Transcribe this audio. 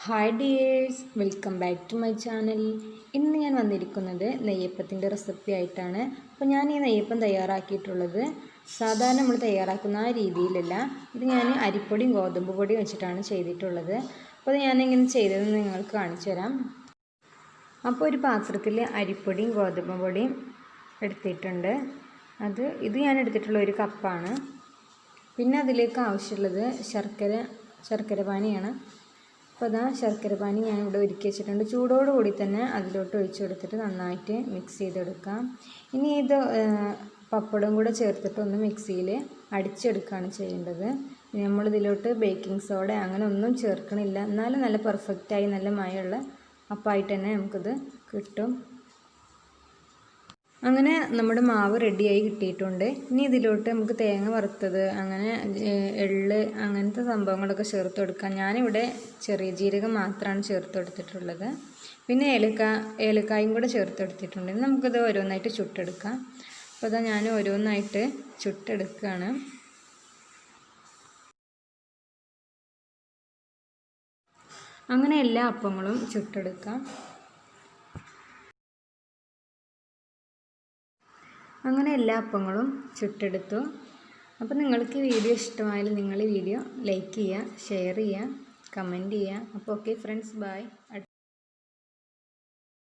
Hi dears, welcome back to my channel. ഇന്ന് ഞാൻ വന്നിരിക്കുന്നത് നെയ്യപ്പത്തിൻ്റെ റെസിപ്പി ആയിട്ടാണ്. അപ്പോൾ ഞാൻ ഈ നെയ്യപ്പം തയ്യാറാക്കിയിട്ടുള്ളത് സാധാരണ നമ്മൾ തയ്യാറാക്കുന്ന ആ രീതിയിലല്ല. ഇത് ഞാൻ അരിപ്പൊടിയും ഗോതമ്പ് പൊടിയും വെച്ചിട്ടാണ് ചെയ്തിട്ടുള്ളത്. അപ്പോൾ അത് ഞാനെങ്ങനെ ചെയ്തതെന്ന് നിങ്ങൾക്ക് കാണിച്ചു തരാം. അപ്പോൾ ഒരു പാത്രത്തിൽ അരിപ്പൊടിയും ഗോതമ്പ് പൊടിയും എടുത്തിട്ടുണ്ട്. ഇത് ഞാൻ എടുത്തിട്ടുള്ള ഒരു കപ്പാണ്. പിന്നെ അതിലേക്ക് ആവശ്യമുള്ളത് ശർക്കര പാനിയാണ്. അപ്പോൾ അതാ ശർക്കര പാനി ഞാനിവിടെ ഒരുക്കി വെച്ചിട്ടുണ്ട്. ചൂടോടുകൂടി തന്നെ അതിലോട്ട് ഒഴിച്ചു കൊടുത്തിട്ട് നന്നായിട്ട് മിക്സ് ചെയ്തെടുക്കാം. ഇനി ഇത് പപ്പടം കൂടെ ചേർത്തിട്ട് ഒന്ന് മിക്സിയിൽ അടിച്ചെടുക്കുകയാണ് ചെയ്യേണ്ടത്. നമ്മളിതിലോട്ട് ബേക്കിംഗ് സോഡ അങ്ങനെ ഒന്നും ചേർക്കണില്ല. എന്നാലും നല്ല പെർഫെക്റ്റായി നല്ല മയമുള്ള അപ്പമായിട്ട് തന്നെ നമുക്കിത് കിട്ടും. അങ്ങനെ നമ്മുടെ മാവ് റെഡിയായി കിട്ടിയിട്ടുണ്ട്. ഇനി ഇതിലോട്ട് നമുക്ക് തേങ്ങ വറുത്തത്, അങ്ങനെ എള്ള്, അങ്ങനത്തെ സംഭവങ്ങളൊക്കെ ചേർത്ത് കൊടുക്കാം. ഞാനിവിടെ ചെറിയ ജീരകം മാത്രമാണ് ചേർത്ത് കൊടുത്തിട്ടുള്ളത്. പിന്നെ ഏലക്കായും കൂടെ ചേർത്ത് കൊടുത്തിട്ടുണ്ട്. നമുക്കിത് ഓരോന്നായിട്ട് ചുട്ടെടുക്കാം. അപ്പോൾ അതാ ഞാൻ ഓരോന്നായിട്ട് ചുട്ടെടുക്കുകയാണ്. അങ്ങനെ എല്ലാ അപ്പങ്ങളും ചുട്ടെടുക്കാം. അങ്ങനെ എല്ലാ അപ്പങ്ങളും ചുട്ടെടുത്തു. അപ്പോൾ നിങ്ങൾക്ക് ഈ വീഡിയോ ഇഷ്ടമായാലും നിങ്ങൾ ഈ വീഡിയോ ലൈക്ക് ചെയ്യുക, ഷെയർ ചെയ്യുക, കമൻറ്റ് ചെയ്യുക. അപ്പോൾ ഓക്കെ ഫ്രണ്ട്സ്, ബൈ.